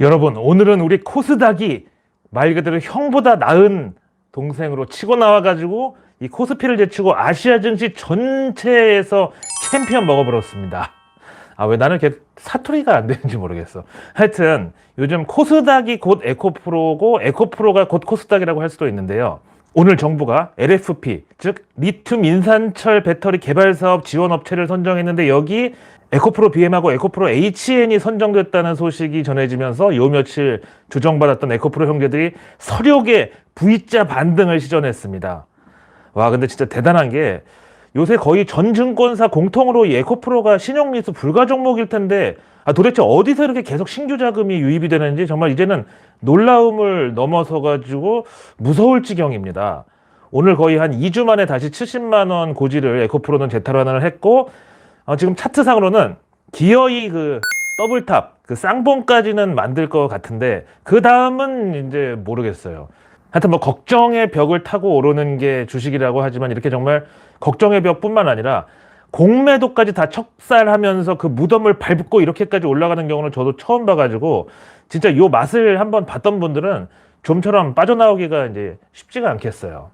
여러분, 오늘은 우리 코스닥이 말 그대로 형보다 나은 동생으로 치고 나와가지고 이 코스피를 제치고 아시아 증시 전체에서 챔피언 먹어버렸습니다. 왜 나는 이렇게 사투리가 안 되는지 모르겠어. 하여튼 요즘 코스닥이 곧 에코프로고 에코프로가 곧 코스닥이라고 할 수도 있는데요. 오늘 정부가 LFP, 즉 리튬 인산철 배터리 개발 사업 지원 업체를 선정했는데 여기 에코프로 BM하고 에코프로 HN이 선정됐다는 소식이 전해지면서 요 며칠 조정받았던 에코프로 형제들이 서력의 V자 반등을 시전했습니다. 와, 근데 진짜 대단한 게 요새 거의 전 증권사 공통으로 이 에코프로가 신용리스 불가 종목일 텐데 도대체 어디서 이렇게 계속 신규 자금이 유입이 되는지 정말 이제는 놀라움을 넘어서 가지고 무서울 지경입니다. 오늘 거의 한 2주 만에 다시 70만 원 고지를 에코프로는 재탈환을 했고 지금 차트상으로는 기어이 그 더블탑 그 쌍봉까지는 만들 것 같은데 그 다음은 이제 모르겠어요. 하여튼 뭐 걱정의 벽을 타고 오르는 게 주식이라고 하지만 이렇게 정말 걱정의 벽뿐만 아니라 공매도까지 다 척살하면서 그 무덤을 밟고 이렇게까지 올라가는 경우는 저도 처음 봐가지고 진짜 요 맛을 한번 봤던 분들은 좀처럼 빠져나오기가 이제 쉽지가 않겠어요.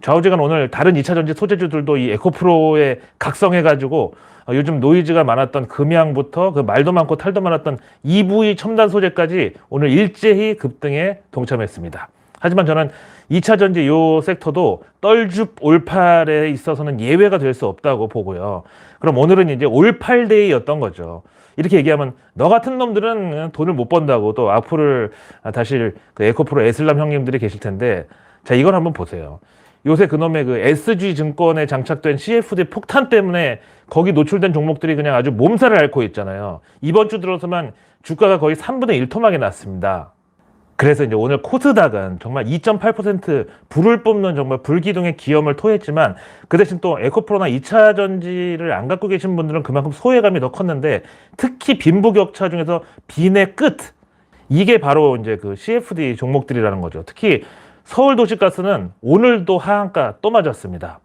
좌우지간 오늘 다른 2차전지 소재주들도 이 에코프로에 각성해가지고 요즘 노이즈가 많았던 금양부터 그 말도 많고 탈도 많았던 EV 첨단 소재까지 오늘 일제히 급등에 동참했습니다. 하지만 저는 2차전지 요 섹터도 떨줍 올팔에 있어서는 예외가 될 수 없다고 보고요. 그럼 오늘은 이제 올팔데이였던 거죠. 이렇게 얘기하면 너 같은 놈들은 돈을 못 번다고 또 악플을 다시 그 에코프로 에슬람 형님들이 계실 텐데 자, 이걸 한번 보세요. 요새 그놈의 그 SG증권에 장착된 CFD 폭탄 때문에 거기 노출된 종목들이 그냥 아주 몸살을 앓고 있잖아요. 이번 주 들어서만 주가가 거의 3분의 1 토막이 났습니다. 그래서 이제 오늘 코스닥은 정말 2.8% 불을 뿜는 정말 불기둥의 기염을 토했지만 그 대신 또 에코프로나 2차 전지를 안 갖고 계신 분들은 그만큼 소외감이 더 컸는데 특히 빈부격차 중에서 빈의 끝 이게 바로 이제 그 CFD 종목들이라는 거죠. 특히 서울도시가스는 오늘도 하한가 또 맞았습니다.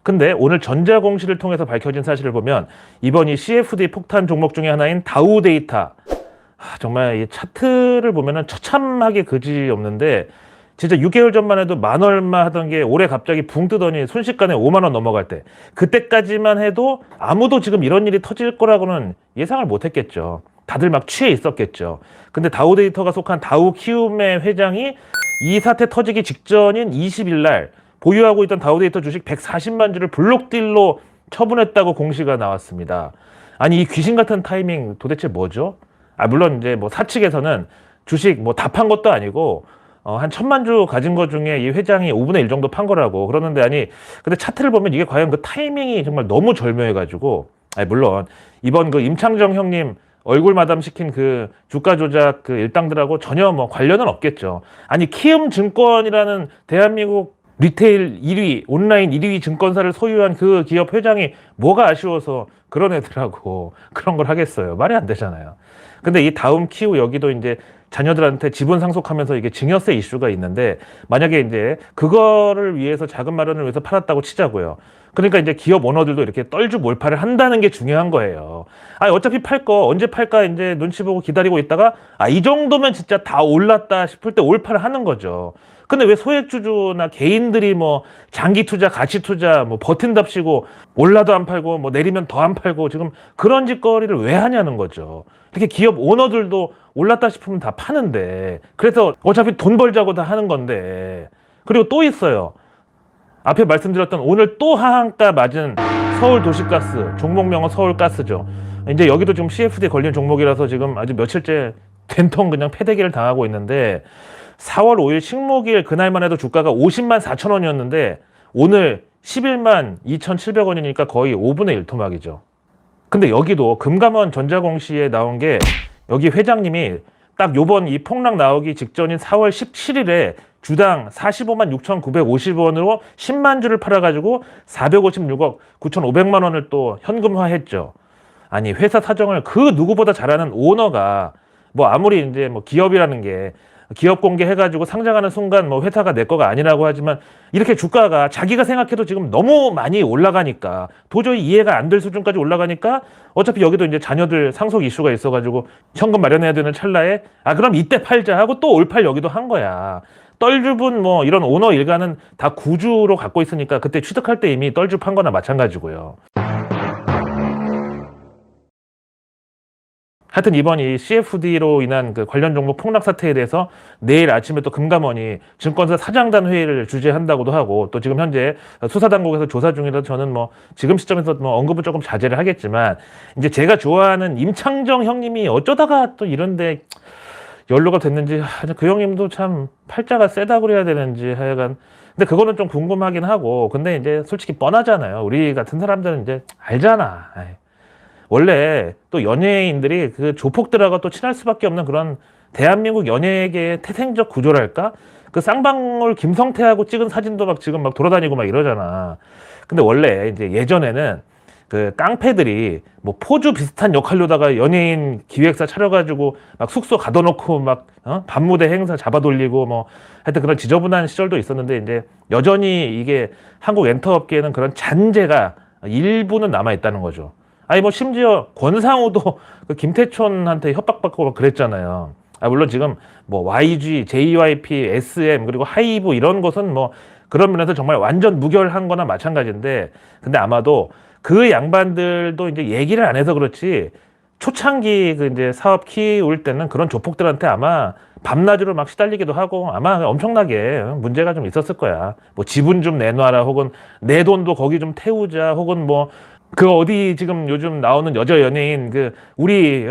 근데 오늘 전자공시를 통해서 밝혀진 사실을 보면 이번 이 CFD 폭탄 종목 중에 하나인 다우데이터 정말 이 차트를 보면은 처참하게 그지 없는데 진짜 6개월 전만 해도 만 얼마 하던 게 올해 갑자기 붕 뜨더니 순식간에 5만 원 넘어갈 때 그때까지만 해도 아무도 지금 이런 일이 터질 거라고는 예상을 못 했겠죠. 다들 막 취해 있었겠죠. 근데 다우데이터가 속한 다우키움의 회장이 이 사태 터지기 직전인 20일 날 보유하고 있던 다우데이터 주식 140만 주를 블록딜로 처분했다고 공시가 나왔습니다. 아니 이 귀신 같은 타이밍 도대체 뭐죠? 물론 이제 뭐 사측에서는 주식 뭐 다 판 것도 아니고 한 1,000만 주 가진 것 중에 이 회장이 5분의 1 정도 판 거라고 그러는데 근데 차트를 보면 이게 과연 그 타이밍이 정말 너무 절묘해가지고 물론 이번 그 임창정 형님 얼굴 마담 시킨 그 주가 조작 그 일당들하고 전혀 뭐 관련은 없겠죠. 키움 증권이라는 대한민국 리테일 1위, 온라인 1위 증권사를 소유한 그 기업 회장이 뭐가 아쉬워서 그런 애들하고 그런 걸 하겠어요. 말이 안 되잖아요. 근데 이 다음 키우 여기도 이제 자녀들한테 지분 상속하면서 이게 증여세 이슈가 있는데 만약에 이제 그거를 위해서 자금 마련을 위해서 팔았다고 치자고요. 그러니까 이제 기업 오너들도 이렇게 떨주 몰팔을 한다는 게 중요한 거예요. 어차피 팔 거 언제 팔까 이제 눈치 보고 기다리고 있다가 이 정도면 진짜 다 올랐다 싶을 때 올팔을 하는 거죠. 근데 왜 소액주주나 개인들이 뭐 장기 투자, 가치 투자 뭐 버틴답시고 올라도 안 팔고 뭐 내리면 더 안 팔고 지금 그런 짓거리를 왜 하냐는 거죠. 이렇게 기업 오너들도 올랐다 싶으면 다 파는데 그래서 어차피 돈 벌자고 다 하는 건데 그리고 또 있어요. 앞에 말씀드렸던 오늘 또 하한가 맞은 서울도시가스 종목명은 서울가스죠. 이제 여기도 지금 CFD에 걸린 종목이라서 지금 아주 며칠째 된통 그냥 패대기를 당하고 있는데 4월 5일 식목일 그날만 해도 주가가 50만 4천 원이었는데 오늘 11만 2,700원이니까 거의 5분의 1 토막이죠. 근데 여기도 금감원 전자공시에 나온 게 여기 회장님이 딱 요번 이 폭락 나오기 직전인 4월 17일에 주당 45만 6,950원으로 10만 주를 팔아가지고 456억 9,500만 원을 또 현금화했죠. 회사 사정을 그 누구보다 잘 아는 오너가 뭐 아무리 이제 뭐 기업이라는 게 기업 공개해가지고 상장하는 순간 뭐 회사가 내 거가 아니라고 하지만 이렇게 주가가 자기가 생각해도 지금 너무 많이 올라가니까 도저히 이해가 안 될 수준까지 올라가니까 어차피 여기도 이제 자녀들 상속 이슈가 있어가지고 현금 마련해야 되는 찰나에 그럼 이때 팔자 하고 또 올팔 여기도 한 거야. 떨줍은 뭐 이런 오너 일가는 다 구주로 갖고 있으니까 그때 취득할 때 이미 떨줍 한 거나 마찬가지고요. 하여튼 이번 이 CFD로 인한 그 관련 종목 폭락 사태에 대해서 내일 아침에 또 금감원이 증권사 사장단 회의를 주재한다고도 하고 또 지금 현재 수사당국에서 조사 중이라서 저는 뭐 지금 시점에서 뭐 언급은 조금 자제를 하겠지만 이제 제가 좋아하는 임창정 형님이 어쩌다가 또 이런데 연루가 됐는지 그 형님도 참 팔자가 세다고 그래야 되는지 하여간 근데 그거는 좀 궁금하긴 하고 근데 이제 솔직히 뻔하잖아요. 우리 같은 사람들은 이제 알잖아. 원래 또 연예인들이 그 조폭들하고 또 친할 수밖에 없는 그런 대한민국 연예계의 태생적 구조랄까? 그 쌍방울 김성태하고 찍은 사진도 막 지금 막 돌아다니고 막 이러잖아. 근데 원래 이제 예전에는 그 깡패들이 뭐 포주 비슷한 역할로다가 연예인 기획사 차려가지고 막 숙소 가둬놓고 막 밤무대 행사 잡아돌리고 뭐 하여튼 그런 지저분한 시절도 있었는데 이제 여전히 이게 한국 엔터업계에는 그런 잔재가 일부는 남아있다는 거죠. 뭐 심지어 권상우도 그 김태촌한테 협박받고 그랬잖아요. 물론 지금 뭐 YG, JYP, SM 그리고 하이브 이런 것은 뭐 그런 면에서 정말 완전 무결한 거나 마찬가지인데 근데 아마도 그 양반들도 이제 얘기를 안 해서 그렇지 초창기 그 이제 사업 키울 때는 그런 조폭들한테 아마 밤낮으로 막 시달리기도 하고 아마 엄청나게 문제가 좀 있었을 거야. 뭐 지분 좀 내놔라 혹은 내 돈도 거기 좀 태우자 혹은 뭐 그 어디 지금 요즘 나오는 여자 연예인 그 우리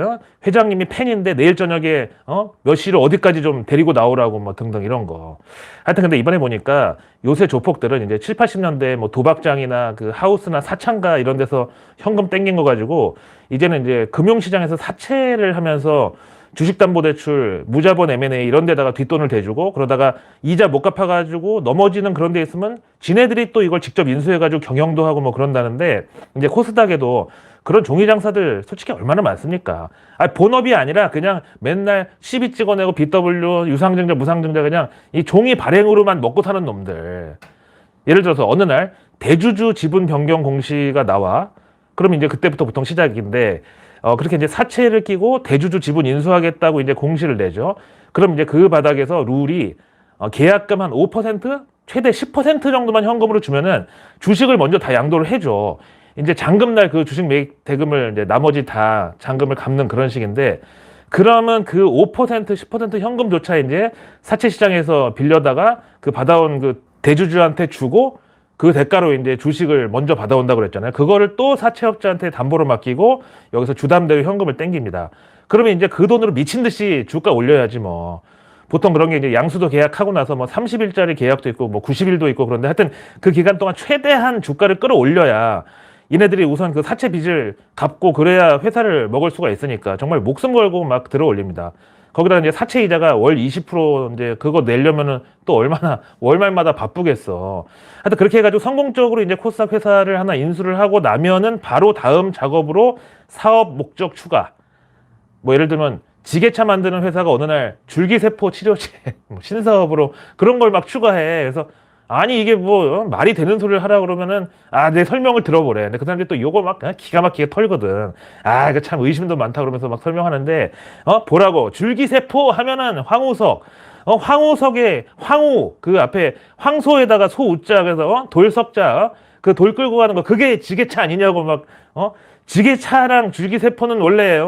회장님이 팬인데 내일 저녁에 몇 시로 어디까지 좀 데리고 나오라고 뭐 등등 이런 거. 하여튼 근데 이번에 보니까 요새 조폭들은 이제 7, 80년대 뭐 도박장이나 그 하우스나 사창가 이런 데서 현금 땡긴 거 가지고 이제는 이제 금융시장에서 사채를 하면서 주식담보대출, 무자본 M&A 이런 데다가 뒷돈을 대주고 그러다가 이자 못 갚아가지고 넘어지는 그런 데 있으면 지네들이 또 이걸 직접 인수해가지고 경영도 하고 뭐 그런다는데 이제 코스닥에도 그런 종이장사들 솔직히 얼마나 많습니까? 본업이 아니라 그냥 맨날 시비 찍어내고 BW, 유상증자, 무상증자 그냥 이 종이 발행으로만 먹고 사는 놈들. 예를 들어서 어느 날 대주주 지분 변경 공시가 나와. 그럼 이제 그때부터 보통 시작인데 그렇게 이제 사채를 끼고 대주주 지분 인수하겠다고 이제 공시를 내죠. 그럼 이제 그 바닥에서 룰이 계약금 한 5%, 최대 10% 정도만 현금으로 주면은 주식을 먼저 다 양도를 해줘. 이제 잔금날 그 주식 매입 대금을 이제 나머지 다 잔금을 갚는 그런 식인데 그러면 그 5%, 10% 현금조차 이제 사채 시장에서 빌려다가 그 받아온 그 대주주한테 주고 그 대가로 이제 주식을 먼저 받아온다고 그랬잖아요. 그거를 또 사채업자한테 담보로 맡기고 여기서 주담대로 현금을 땡깁니다. 그러면 이제 그 돈으로 미친 듯이 주가 올려야지 뭐. 보통 그런 게 이제 양수도 계약하고 나서 뭐 30일짜리 계약도 있고 뭐 90일도 있고 그런데 하여튼 그 기간 동안 최대한 주가를 끌어올려야 얘네들이 우선 그 사채 빚을 갚고 그래야 회사를 먹을 수가 있으니까 정말 목숨 걸고 막 들어 올립니다. 거기다 이제 사채 이자가 월 20% 이제 그거 내려면은 또 얼마나 월말마다 바쁘겠어. 하여튼 그렇게 해가지고 성공적으로 이제 코스닥 회사를 하나 인수를 하고 나면은 바로 다음 작업으로 사업 목적 추가. 뭐 예를 들면 지게차 만드는 회사가 어느 날 줄기세포 치료제 신사업으로 그런 걸 막 추가해. 그래서 아니 이게 뭐 말이 되는 소리를 하라 그러면은 내 설명을 들어보래. 근데 그 사람들이 또 요거 막 기가 막히게 털거든. 이거 참 의심도 많다 그러면서 막 설명하는데 보라고 줄기세포 하면은 황우석 황우석의 황우 그 앞에 황소에다가 소우자 그래서 돌석자 그 돌 끌고 가는 거 그게 지게차 아니냐고 막 지게차랑 줄기세포는 원래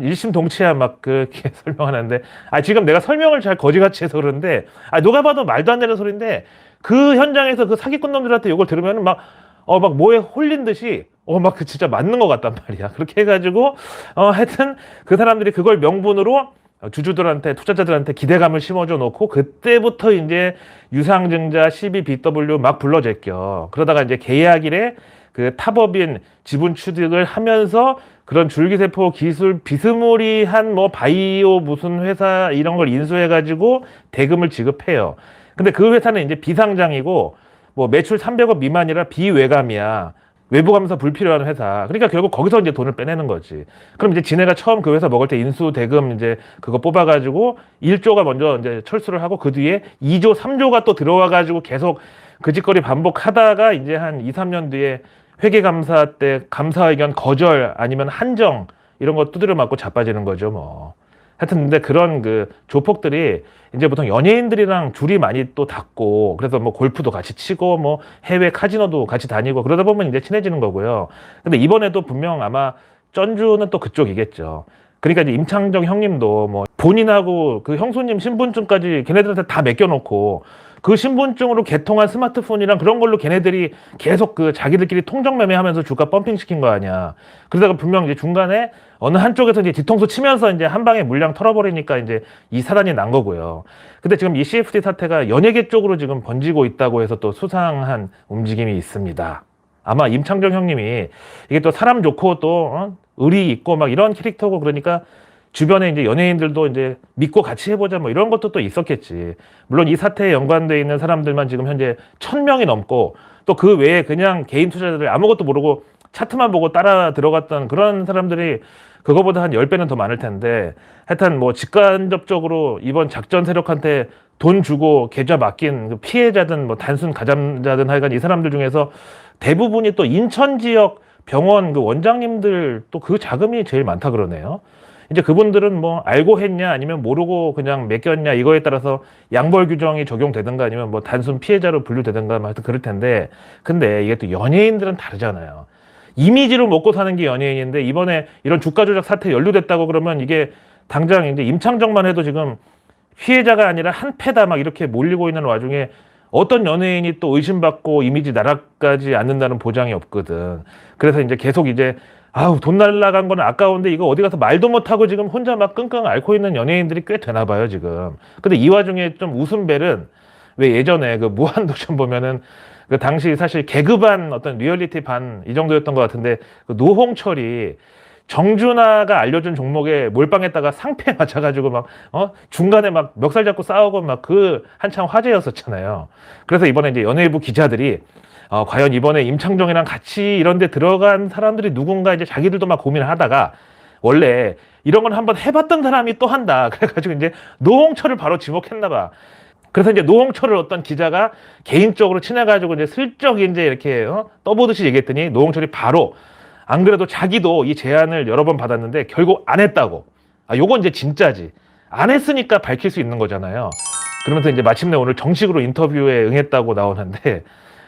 일심동체야 막 그렇게 설명하는데 지금 내가 설명을 잘 거지같이 해서 그러는데 누가 봐도 말도 안 되는 소리인데 그 현장에서 그 사기꾼 놈들한테 이걸 들으면 막 뭐에 홀린 듯이 막 그 진짜 맞는 것 같단 말이야. 그렇게 해가지고 하여튼 그 사람들이 그걸 명분으로 주주들한테 투자자들한테 기대감을 심어줘 놓고 그때부터 이제 유상증자 12BW 막 불러 제껴. 그러다가 이제 계약일에 그 타법인 지분 취득을 하면서 그런 줄기세포 기술 비스무리한 뭐 바이오 무슨 회사 이런 걸 인수해가지고 대금을 지급해요. 근데 그 회사는 이제 비상장이고 뭐 매출 300억 미만이라 비외감이야. 외부 감사 불필요한 회사. 그러니까 결국 거기서 이제 돈을 빼내는 거지. 그럼 이제 지네가 처음 그 회사 먹을 때 인수 대금 이제 그거 뽑아가지고 1조가 먼저 이제 철수를 하고 그 뒤에 2조, 3조가 또 들어와가지고 계속 그 짓거리 반복하다가 이제 한 2, 3년 뒤에 회계감사 때 감사의견 거절 아니면 한정 이런 거 두드려 맞고 자빠지는 거죠, 뭐. 하여튼 근데 그런 그 조폭들이 이제 보통 연예인들이랑 줄이 많이 또 닿고 그래서 뭐 골프도 같이 치고 뭐 해외 카지노도 같이 다니고 그러다 보면 이제 친해지는 거고요. 근데 이번에도 분명 아마 전주는 또 그쪽이겠죠. 그러니까 이제 임창정 형님도 뭐 본인하고 그 형수님 신분증까지 걔네들한테 다 맡겨놓고 그 신분증으로 개통한 스마트폰이랑 그런 걸로 걔네들이 계속 그 자기들끼리 통정 매매하면서 주가 펌핑 시킨 거 아니야. 그러다가 분명 이제 중간에 어느 한쪽에서 이제 뒤통수 치면서 이제 한 방에 물량 털어버리니까 이제 이 사단이 난 거고요. 근데 지금 이 CFD 사태가 연예계 쪽으로 지금 번지고 있다고 해서 또 수상한 움직임이 있습니다. 아마 임창정 형님이 이게 또 사람 좋고 또 의리 있고 막 이런 캐릭터고 그러니까 주변에 이제 연예인들도 이제 믿고 같이 해보자 뭐 이런 것도 또 있었겠지. 물론 이 사태에 연관돼 있는 사람들만 지금 현재 1000명이 넘고 또 그 외에 그냥 개인 투자자들 아무것도 모르고 차트만 보고 따라 들어갔던 그런 사람들이 그거보다 한 10배는 더 많을 텐데 하여튼 뭐 직간접적으로 이번 작전 세력한테 돈 주고 계좌 맡긴 그 피해자든 뭐 단순 가담자든 하여간 이 사람들 중에서 대부분이 또 인천 지역 병원 그 원장님들 또 그 자금이 제일 많다 그러네요. 이제 그분들은 뭐 알고 했냐 아니면 모르고 그냥 맡겼냐 이거에 따라서 양벌 규정이 적용되든가 아니면 뭐 단순 피해자로 분류되든가 뭐 하여튼 그럴 텐데 근데 이게 또 연예인들은 다르잖아요. 이미지로 먹고 사는 게 연예인인데 이번에 이런 주가 조작 사태 연루됐다고 그러면 이게 당장 이제 임창정만 해도 지금 피해자가 아니라 한 패다 막 이렇게 몰리고 있는 와중에 어떤 연예인이 또 의심받고 이미지 나락까지 않는다는 보장이 없거든. 그래서 이제 계속 이제 아우 돈 날라간 거는 아까운데 이거 어디 가서 말도 못하고 지금 혼자 막 끙끙 앓고 있는 연예인들이 꽤 되나 봐요 지금. 근데 이 와중에 좀 웃음벨은 왜 예전에 그 무한도전 보면은 그 당시 사실 개그 반 어떤 리얼리티 반 이 정도였던 것 같은데 그 노홍철이 정준하가 알려준 종목에 몰빵했다가 상패 맞아가지고 막 중간에 막 멱살 잡고 싸우고 막 그 한창 화제였었잖아요. 그래서 이번에 이제 연예부 기자들이 과연 이번에 임창정이랑 같이 이런 데 들어간 사람들이 누군가 이제 자기들도 막 고민을 하다가 원래 이런 건 한번 해봤던 사람이 또 한다. 그래가지고 이제 노홍철을 바로 지목했나 봐. 그래서 이제 노홍철을 어떤 기자가 개인적으로 친해가지고 이제 슬쩍 이제 이렇게 떠보듯이 얘기했더니 노홍철이 바로 안 그래도 자기도 이 제안을 여러 번 받았는데 결국 안 했다고. 요건 이제 진짜지. 안 했으니까 밝힐 수 있는 거잖아요. 그러면서 이제 마침내 오늘 정식으로 인터뷰에 응했다고 나오는데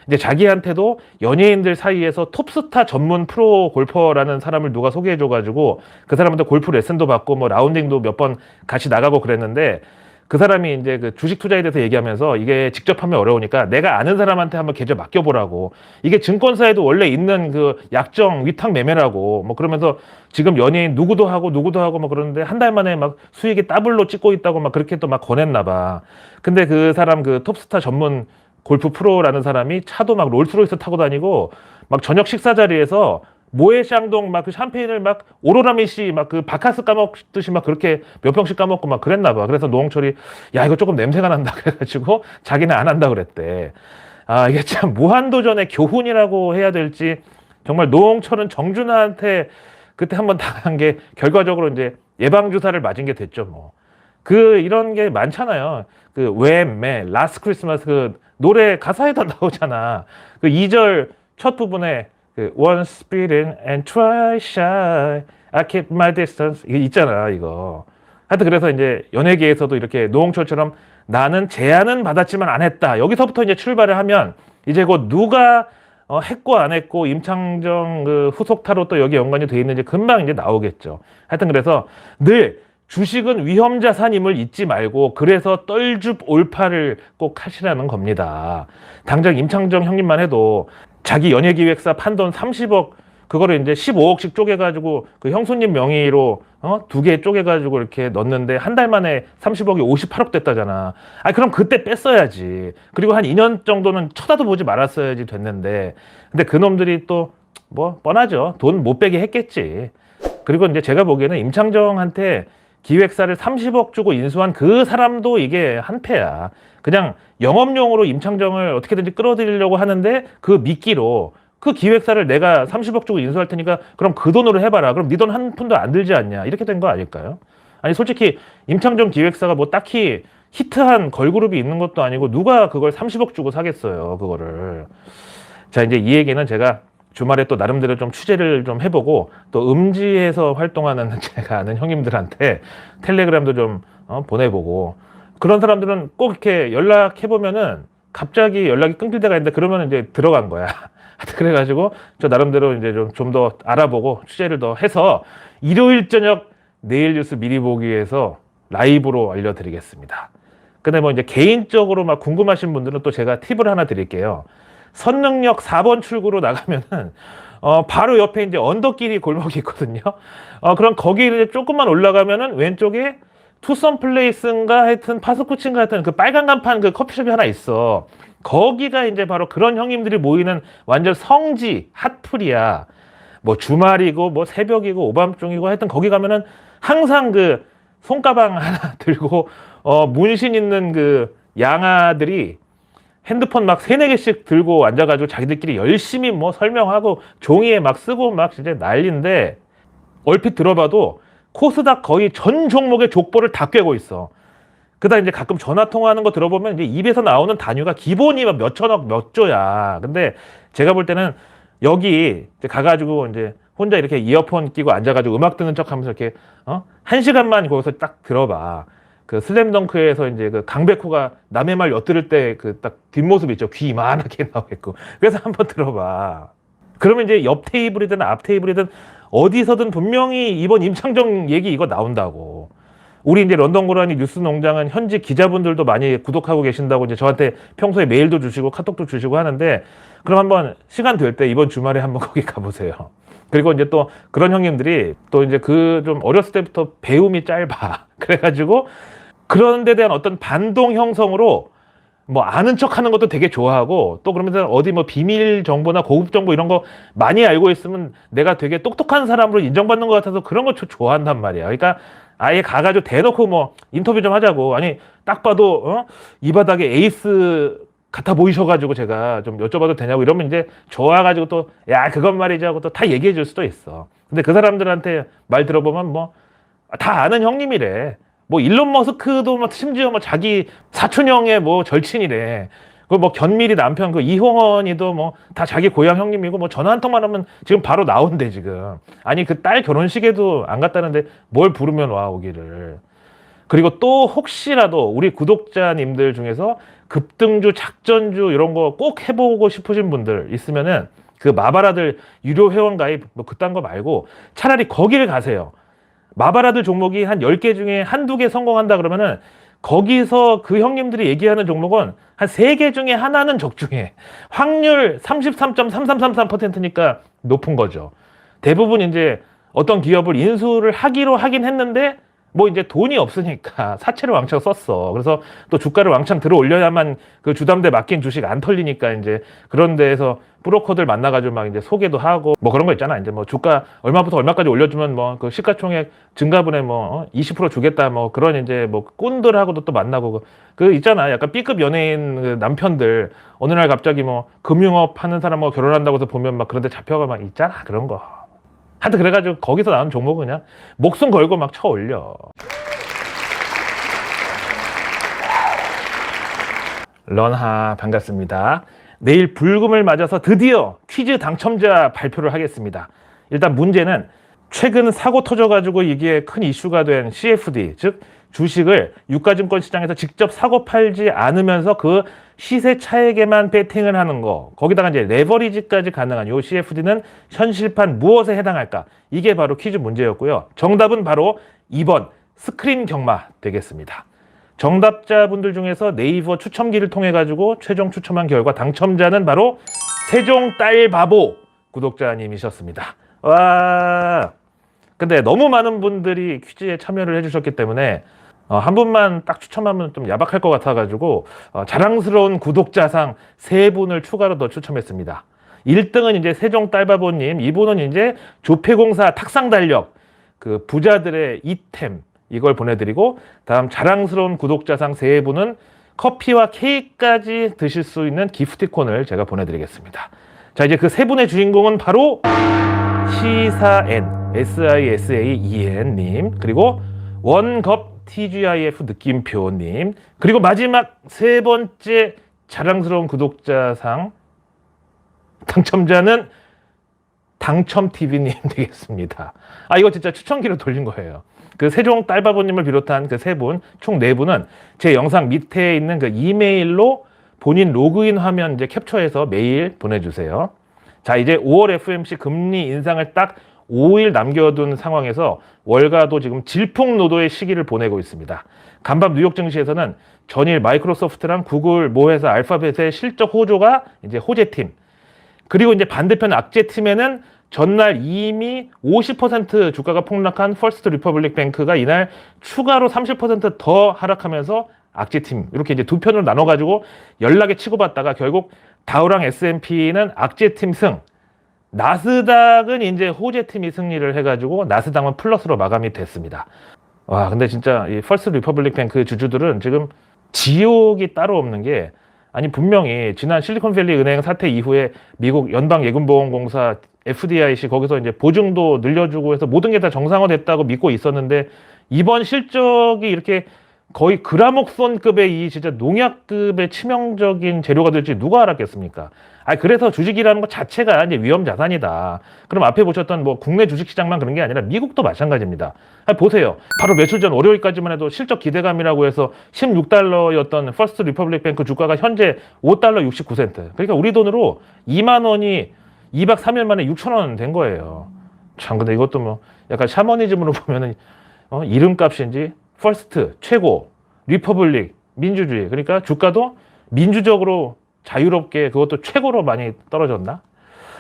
이제 자기한테도 연예인들 사이에서 톱스타 전문 프로 골퍼라는 사람을 누가 소개해줘가지고 그 사람한테 골프 레슨도 받고 뭐 라운딩도 몇 번 같이 나가고 그랬는데 그 사람이 이제 그 주식 투자에 대해서 얘기하면서 이게 직접 하면 어려우니까 내가 아는 사람한테 한번 계좌 맡겨보라고. 이게 증권사에도 원래 있는 그 약정 위탁 매매라고. 뭐 그러면서 지금 연예인 누구도 하고 뭐 그러는데 한 달 만에 막 수익이 더블로 찍고 있다고 막 그렇게 또 막 권했나 봐. 근데 그 사람 그 톱스타 전문 골프 프로라는 사람이 차도 막 롤스로이스 타고 다니고 막 저녁 식사 자리에서 모에샹동 막 그 샴페인을 막 오로라미씨 막 그 바카스 까먹듯이 막 그렇게 몇 병씩 까먹고 막 그랬나 봐. 그래서 노홍철이 야 이거 조금 냄새가 난다 그래가지고 자기는 안 한다 그랬대. 이게 참 무한도전의 교훈이라고 해야 될지 정말 노홍철은 정준하한테 그때 한번 당한 게 결과적으로 이제 예방주사를 맞은 게 됐죠 뭐. 그 이런 게 많잖아요. 그 웸매 라스트 크리스마스 그 노래 가사에도 나오잖아. 그 2절 첫 부분에 그 One spitting and try shy, I keep my distance 이게 있잖아 이거. 하여튼 그래서 이제 연예계에서도 이렇게 노홍철처럼 나는 제안은 받았지만 안 했다. 여기서부터 이제 출발을 하면 이제 곧 누가 했고 안 했고 임창정 그 후속타로 또 여기 연관이 돼 있는지 금방 이제 나오겠죠. 하여튼 그래서 늘 주식은 위험자산임을 잊지 말고 그래서 떨줍 올파를 꼭 하시라는 겁니다. 당장 임창정 형님만 해도 자기 연예기획사 판돈 30억 그거를 이제 15억씩 쪼개가지고 그 형수님 명의로 2개 쪼개가지고 이렇게 넣었는데 한 달 만에 30억이 58억 됐다잖아. 그럼 그때 뺐어야지. 그리고 한 2년 정도는 쳐다도 보지 말았어야지 됐는데 근데 그놈들이 또 뭐 뻔하죠. 돈 못 빼게 했겠지. 그리고 이제 제가 보기에는 임창정한테 기획사를 30억 주고 인수한 그 사람도 이게 한패야. 그냥 영업용으로 임창정을 어떻게든지 끌어들이려고 하는데 그 미끼로 그 기획사를 내가 30억 주고 인수할 테니까 그럼 그 돈으로 해봐라. 그럼 네 돈 한 푼도 안 들지 않냐. 이렇게 된 거 아닐까요? 아니 솔직히 임창정 기획사가 뭐 딱히 히트한 걸그룹이 있는 것도 아니고 누가 그걸 30억 주고 사겠어요. 그거를. 자, 이제 이 얘기는 제가 주말에 또 나름대로 좀 취재를 좀 해보고 또 음지에서 활동하는 제가 아는 형님들한테 텔레그램도 좀 보내보고, 그런 사람들은 꼭 이렇게 연락해보면은 갑자기 연락이 끊길 때가 있는데 그러면 이제 들어간 거야. 그래가지고 저 나름대로 이제 좀 더 알아보고 취재를 더 해서 일요일 저녁 내일 뉴스 미리 보기에서 라이브로 알려드리겠습니다. 근데 뭐 이제 개인적으로 막 궁금하신 분들은 또 제가 팁을 하나 드릴게요. 선릉역 4번 출구로 나가면은 바로 옆에 이제 언덕길이 골목이 있거든요. 그럼 거기를 조금만 올라가면은 왼쪽에 투썸 플레이스인가 하여튼 파스쿠치인가 하여튼 그 빨간 간판 그 커피숍이 하나 있어. 거기가 이제 바로 그런 형님들이 모이는 완전 성지 핫플이야. 뭐 주말이고 뭐 새벽이고 오밤중이고 하여튼 거기 가면은 항상 그 손가방 하나 들고 문신 있는 그 양아들이 핸드폰 막 3-4개씩 들고 앉아가지고 자기들끼리 열심히 뭐 설명하고 종이에 막 쓰고 막 진짜 난리인데, 얼핏 들어봐도 코스닥 거의 전 종목의 족보를 다 꿰고 있어. 그다음 이제 가끔 전화 통화하는 거 들어보면 이제 입에서 나오는 단위가 기본이 막 몇 천억 몇 조야. 근데 제가 볼 때는 여기 이제 가가지고 이제 혼자 이렇게 이어폰 끼고 앉아가지고 음악 듣는 척하면서 이렇게 1시간만 거기서 딱 들어봐. 그 슬램덩크에서 이제 그 강백호가 남의 말 엿들을 때 그 딱 뒷모습 있죠. 귀 이만하게 나와 있고. 그래서 한번 들어봐. 그러면 이제 옆 테이블이든 앞 테이블이든 어디서든 분명히 이번 임창정 얘기 이거 나온다고. 우리 이제 런던 고라니 뉴스 농장은 현지 기자분들도 많이 구독하고 계신다고 이제 저한테 평소에 메일도 주시고 카톡도 주시고 하는데, 그럼 한번 시간 될 때 이번 주말에 한번 거기 가보세요. 그리고 이제 또 그런 형님들이 또 이제 그 좀 어렸을 때부터 배움이 짧아. 그래가지고 그런 데 대한 어떤 반동 형성으로 뭐 아는 척 하는 것도 되게 좋아하고, 또 그러면서 어디 뭐 비밀 정보나 고급 정보 이런 거 많이 알고 있으면 내가 되게 똑똑한 사람으로 인정받는 것 같아서 그런 거 좋아한단 말이야. 그러니까 아예 가가지고 대놓고 뭐 인터뷰 좀 하자고. 아니 딱 봐도 이 바닥에 에이스 같아 보이셔가지고 제가 좀 여쭤봐도 되냐고 이러면 이제 좋아가지고 또 야 그건 말이지 하고 또 다 얘기해 줄 수도 있어. 근데 그 사람들한테 말 들어보면 뭐 다 아는 형님이래. 뭐 일론 머스크도 뭐 심지어 뭐 자기 사촌형의 뭐 절친이래. 그 뭐 견밀이 남편 그 이홍원이도 뭐 다 자기 고향 형님이고 뭐 전화 한 통만 하면 지금 바로 나온대 지금. 아니 그 딸 결혼식에도 안 갔다는데 뭘 부르면 와 오기를. 그리고 또 혹시라도 우리 구독자님들 중에서 급등주, 작전주 이런 거 꼭 해보고 싶으신 분들 있으면은 그 마바라들 유료 회원 가입 뭐 그딴 거 말고 차라리 거기를 가세요. 마바라들 종목이 한 10개 중에 한두 개 성공한다 그러면은 거기서 그 형님들이 얘기하는 종목은 한 3개 중에 하나는 적중해. 확률 33.3333%니까 높은 거죠. 대부분 이제 어떤 기업을 인수를 하기로 하긴 했는데 뭐 이제 돈이 없으니까 사채를 왕창 썼어. 그래서 또 주가를 왕창 들어 올려야만 그 주담대 맡긴 주식 안 털리니까 이제 그런 데에서 브로커들 만나가지고 막 이제 소개도 하고 뭐 그런 거 있잖아. 이제 뭐 주가 얼마부터 얼마까지 올려주면 뭐 그 시가총액 증가분에 뭐 20% 주겠다 뭐 그런 이제 뭐 꾼들하고도 또 만나고 그 있잖아. 약간 B급 연예인 그 남편들 어느 날 갑자기 뭐 금융업 하는 사람하고 결혼한다고 해서 보면 막 그런 데 잡혀가 막 있잖아. 그런 거. 하여튼 그래가지고 거기서 나온 종목은 그냥 목숨 걸고 막 쳐 올려. 런하 반갑습니다. 내일 불금을 맞아서 드디어 퀴즈 당첨자 발표를 하겠습니다. 일단 문제는 최근 사고 터져가지고 이게 큰 이슈가 된 CFD, 즉 주식을 유가증권 시장에서 직접 사고 팔지 않으면서 그 시세 차익에만 베팅을 하는 거, 거기다가 이제 레버리지까지 가능한 요 CFD는 현실판 무엇에 해당할까? 이게 바로 퀴즈 문제였고요. 정답은 바로 2번 스크린 경마 되겠습니다. 정답자분들 중에서 네이버 추첨기를 통해 가지고 최종 추첨한 결과 당첨자는 바로 세종 딸바보 구독자님이셨습니다. 와. 근데 너무 많은 분들이 퀴즈에 참여를 해주셨기 때문에 한 분만 딱 추첨하면 좀 야박할 것 같아가지고 자랑스러운 구독자상 3분을 추가로 더 추첨했습니다. 1등은 이제 세종 딸바보님, 이분은 이제 조폐공사 탁상 달력 그 부자들의 이템 이걸 보내드리고, 다음 자랑스러운 구독자상 3분은 커피와 케이크까지 드실 수 있는 기프티콘을 제가 보내드리겠습니다. 자, 이제 그 세 분의 주인공은 바로 시사N, SISAEN님, 그리고 원겁 TGIF 느낌표님, 그리고 마지막 세 번째 자랑스러운 구독자상 당첨자는 당첨TV님 되겠습니다. 아, 이거 진짜 추천기로 돌린 거예요. 그 세종 딸바보님을 비롯한 그 세 분, 총 네 분은 제 영상 밑에 있는 그 이메일로 본인 로그인 화면 이제 캡처해서 메일 보내주세요. 자, 이제 5월 FOMC 금리 인상을 딱 5일 남겨둔 상황에서 월가도 지금 질풍노도의 시기를 보내고 있습니다. 간밤 뉴욕 증시에서는 전일 마이크로소프트랑 구글, 모회사, 알파벳의 실적 호조가 이제 호재팀, 그리고 이제 반대편 악재팀에는 전날 이미 50% 주가가 폭락한 퍼스트 리퍼블릭 뱅크가 이날 추가로 30% 더 하락하면서 악재팀, 이렇게 이제 두 편으로 나눠가지고 연락에 치고받다가 결국 다우랑 S&P는 악재팀 승, 나스닥은 이제 호재팀이 승리를 해가지고 나스닥은 플러스로 마감이 됐습니다. 와, 근데 진짜 이 퍼스트 리퍼블릭 뱅크 주주들은 지금 지옥이 따로 없는 게, 아니 분명히 지난 실리콘밸리 은행 사태 이후에 미국 연방예금보험공사 FDIC 거기서 이제 보증도 늘려주고 해서 모든 게 다 정상화됐다고 믿고 있었는데, 이번 실적이 이렇게 거의 그라목손급의 이 진짜 농약급의 치명적인 재료가 될지 누가 알았겠습니까? 아, 그래서 주식이라는 것 자체가 이제 위험 자산이다. 그럼 앞에 보셨던 뭐 국내 주식시장만 그런 게 아니라 미국도 마찬가지입니다. 아, 보세요. 바로 며칠 전 월요일까지만 해도 실적 기대감이라고 해서 16달러였던 퍼스트 리퍼블릭 뱅크 주가가 현재 5달러 69센트. 그러니까 우리 돈으로 2만 원이 2박 3일 만에 6천 원 된 거예요. 참, 근데 이것도 뭐 약간 샤머니즘으로 보면은 이름값인지 퍼스트, 최고, 리퍼블릭, 민주주의. 그러니까 주가도 민주적으로 자유롭게 그것도 최고로 많이 떨어졌나?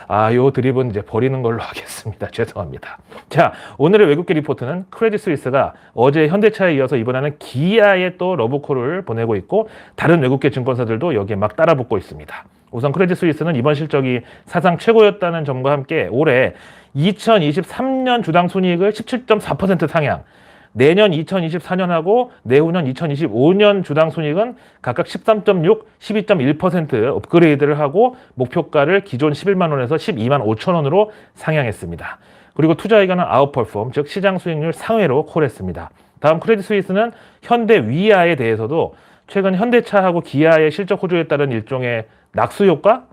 아, 요 드립은 이제 버리는 걸로 하겠습니다. 죄송합니다. 자, 오늘의 외국계 리포트는 크레딧 스위스가 어제 현대차에 이어서 이번에는 기아에 또 러브콜을 보내고 있고, 다른 외국계 증권사들도 여기에 막 따라붙고 있습니다. 우선 크레딧 스위스는 이번 실적이 사상 최고였다는 점과 함께 올해 2023년 주당 순이익을 17.4% 상향, 내년 2024년하고 내후년 2025년 주당 순이익은 각각 13.6, 12.1% 업그레이드를 하고 목표가를 기존 11만 원에서 12만 5천 원으로 상향했습니다. 그리고 투자 의견은 아웃퍼폼, 즉 시장 수익률 상회로 콜했습니다. 다음 크레딧 스위스는 현대 위아에 대해서도 최근 현대차하고 기아의 실적 호조에 따른 일종의 낙수 효과?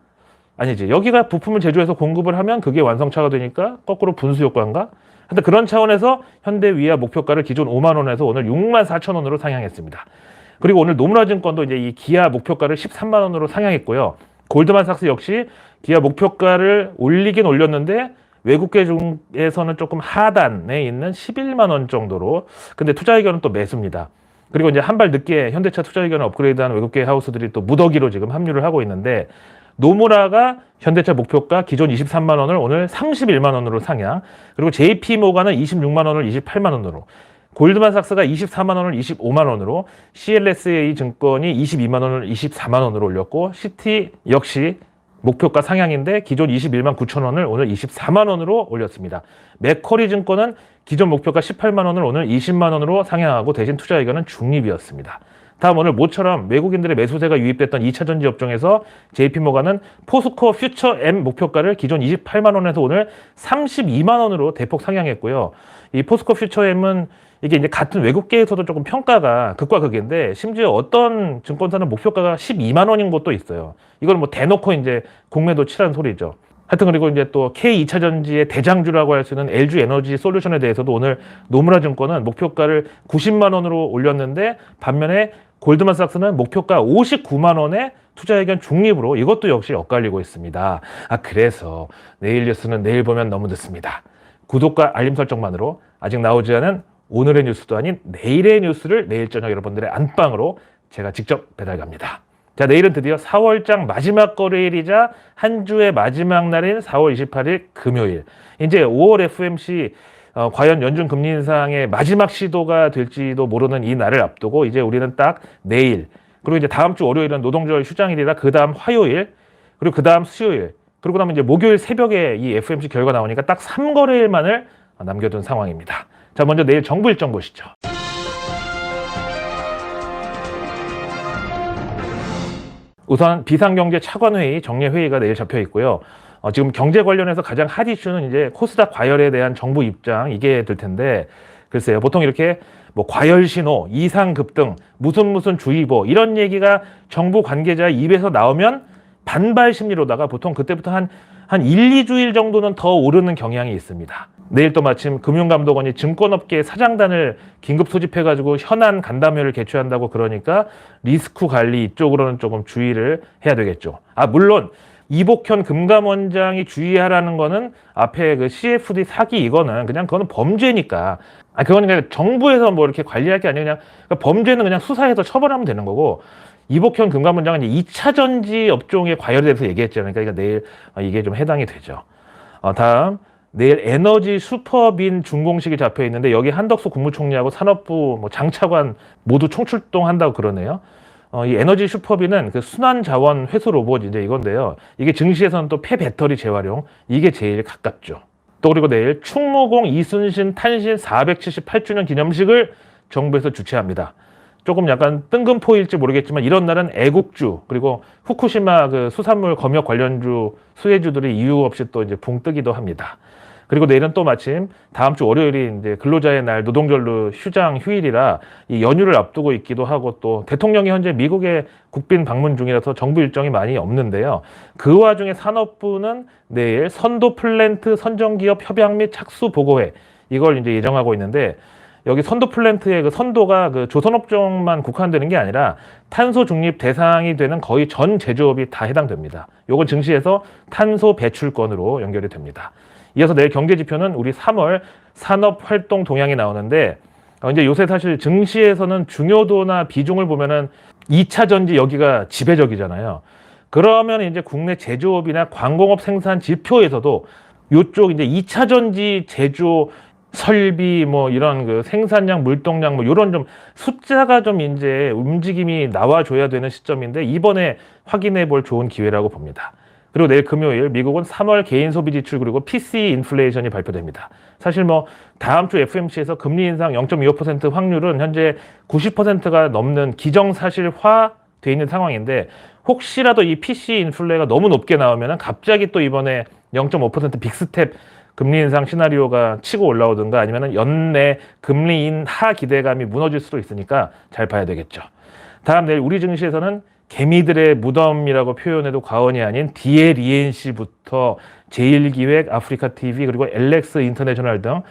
아니지, 여기가 부품을 제조해서 공급을 하면 그게 완성차가 되니까 거꾸로 분수 효과인가? 하여튼 그런 차원에서 현대 위아 목표가를 기존 5만 원에서 오늘 6만 4천 원으로 상향했습니다. 그리고 오늘 노무라증권도 이제 이 기아 목표가를 13만 원으로 상향했고요. 골드만삭스 역시 기아 목표가를 올리긴 올렸는데 외국계 중에서는 조금 하단에 있는 11만 원 정도로, 근데 투자 의견은 또 매수입니다. 그리고 이제 한 발 늦게 현대차 투자 의견을 업그레이드한 외국계 하우스들이 또 무더기로 지금 합류를 하고 있는데, 노무라가 현대차 목표가 기존 23만 원을 오늘 31만 원으로 상향, 그리고 JP모가는 26만 원을 28만 원으로, 골드만삭스가 24만 원을 25만 원으로, CLSA 증권이 22만 원을 24만 원으로 올렸고, 시티 역시 목표가 상향인데 기존 21만 9천 원을 오늘 24만 원으로 올렸습니다. 맥쿼리 증권은 기존 목표가 18만 원을 오늘 20만 원으로 상향하고 대신 투자 의견은 중립이었습니다. 다음 오늘 모처럼 외국인들의 매수세가 유입됐던 2차 전지 업종에서 JP모가는 포스코 퓨처 M 목표가를 기존 28만 원에서 오늘 32만 원으로 대폭 상향했고요. 이 포스코 퓨처 M은 이게 이제 같은 외국계에서도 조금 평가가 극과 극인데, 심지어 어떤 증권사는 목표가가 12만 원인 곳도 있어요. 이걸 뭐 대놓고 이제 공매도 치라는 소리죠. 하여튼 그리고 이제 또 K2차 전지의 대장주라고 할 수 있는 LG 에너지 솔루션에 대해서도 오늘 노무라 증권은 목표가를 90만 원으로 올렸는데, 반면에 골드만삭스는 목표가 59만 원에 투자 의견 중립으로 이것도 역시 엇갈리고 있습니다. 아, 그래서 내일 뉴스는 내일 보면 너무 늦습니다. 구독과 알림 설정만으로 아직 나오지 않은 오늘의 뉴스도 아닌 내일의 뉴스를 내일 저녁 여러분들의 안방으로 제가 직접 배달 갑니다. 자, 내일은 드디어 4월장 마지막 거래일이자 한 주의 마지막 날인 4월 28일 금요일. 이제 5월 FOMC 과연 연준 금리 인상의 마지막 시도가 될지도 모르는 이 날을 앞두고 이제 우리는 딱 내일, 그리고 이제 다음 주 월요일은 노동절 휴장일이라 그 다음 화요일, 그리고 그 다음 수요일, 그리고 나면 이제 목요일 새벽에 이 FOMC 결과 나오니까 딱 3거래일만을 남겨둔 상황입니다. 자, 먼저 내일 정부 일정 보시죠. 우선 비상경제 차관회의 정례회의가 내일 잡혀 있고요. 지금 경제 관련해서 가장 핫 이슈는 이제 코스닥 과열에 대한 정부 입장, 이게 될 텐데, 글쎄요, 보통 이렇게 뭐 과열 신호, 이상 급등, 무슨 주의보 이런 얘기가 정부 관계자 입에서 나오면 반발 심리로다가 보통 그때부터 한 1, 2주일 정도는 더 오르는 경향이 있습니다. 내일 또 마침 금융감독원이 증권업계 사장단을 긴급 소집해가지고 현안 간담회를 개최한다고 그러니까 리스크 관리 이쪽으로는 조금 주의를 해야 되겠죠. 물론 이복현 금감원장이 주의하라는 거는 앞에 그 CFD 사기 이거는 그냥 그거는 범죄니까. 그거는 그냥 정부에서 뭐 이렇게 관리할 게 아니라 그냥 그러니까 범죄는 그냥 수사해서 처벌하면 되는 거고, 이복현 금감원장은 이제 2차 전지 업종의 과열에 대해서 얘기했잖아요. 그러니까 내일 이게 좀 해당이 되죠. 다음 내일 에너지 슈퍼빈 준공식이 잡혀 있는데 여기 한덕수 국무총리하고 산업부 뭐 장차관 모두 총출동한다고 그러네요. 이 에너지 슈퍼빈은 그 순환 자원 회수 로봇 이제 이건데요. 이게 증시에서는 또 폐배터리 재활용 이게 제일 가깝죠. 또 그리고 내일 충무공 이순신 탄신 478주년 기념식을 정부에서 주최합니다. 조금 약간 뜬금포일지 모르겠지만 이런 날은 애국주 그리고 후쿠시마 그 수산물 검역 관련주 수혜주들이 이유 없이 또 이제 붕 뜨기도 합니다. 그리고 내일은 또 마침 다음 주 월요일이 이제 근로자의 날 노동절로 휴장 휴일이라 이 연휴를 앞두고 있기도 하고 또 대통령이 현재 미국에 국빈 방문 중이라서 정부 일정이 많이 없는데요. 그 와중에 산업부는 내일 선도 플랜트 선정기업 협약 및 착수 보고회 이걸 이제 예정하고 있는데 여기 선도 플랜트의 그 선도가 그 조선업종만 국한되는 게 아니라 탄소 중립 대상이 되는 거의 전 제조업이 다 해당됩니다. 요건 증시에서 탄소 배출권으로 연결이 됩니다. 이어서 내일 경제지표는 우리 3월 산업활동 동향이 나오는데 이제 요새 사실 증시에서는 중요도나 비중을 보면은 2차 전지 여기가 지배적이잖아요. 그러면 이제 국내 제조업이나 광공업 생산 지표에서도 요쪽 이제 2차 전지 제조 설비 뭐 이런 그 생산량, 물동량 뭐 이런 좀 숫자가 좀 이제 움직임이 나와줘야 되는 시점인데 이번에 확인해 볼 좋은 기회라고 봅니다. 그리고 내일 금요일 미국은 3월 개인 소비 지출 그리고 PCE 인플레이션이 발표됩니다. 사실 뭐 다음 주 FMC에서 금리 인상 0.25% 확률은 현재 90%가 넘는 기정사실화 돼 있는 상황인데 혹시라도 이 PCE 인플레가 너무 높게 나오면 갑자기 또 이번에 0.5% 빅스텝 금리 인상 시나리오가 치고 올라오든가 아니면 연내 금리 인하 기대감이 무너질 수도 있으니까 잘 봐야 되겠죠. 다음 내일 우리 증시에서는 개미들의 무덤이라고 표현해도 과언이 아닌 DLENC부터 제일기획, 아프리카TV 그리고 LX 인터내셔널 등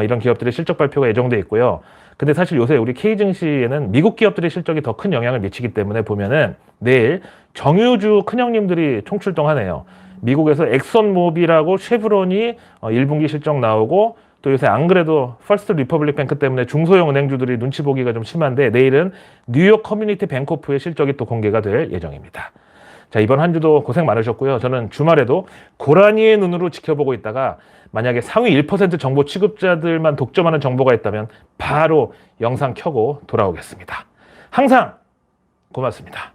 이런 기업들의 실적 발표가 예정돼 있고요. 근데 사실 요새 우리 K증시에는 미국 기업들의 실적이 더 큰 영향을 미치기 때문에 보면은 내일 정유주 큰형님들이 총출동하네요. 미국에서 엑선모빌하고 쉐브론이 1분기 실적 나오고 또 요새 안 그래도 퍼스트 리퍼블릭 뱅크 때문에 중소형 은행주들이 눈치 보기가 좀 심한데 내일은 뉴욕 커뮤니티 뱅크오프의 실적이 또 공개가 될 예정입니다. 자, 이번 한 주도 고생 많으셨고요. 저는 주말에도 고라니의 눈으로 지켜보고 있다가 만약에 상위 1% 정보 취급자들만 독점하는 정보가 있다면 바로 영상 켜고 돌아오겠습니다. 항상 고맙습니다.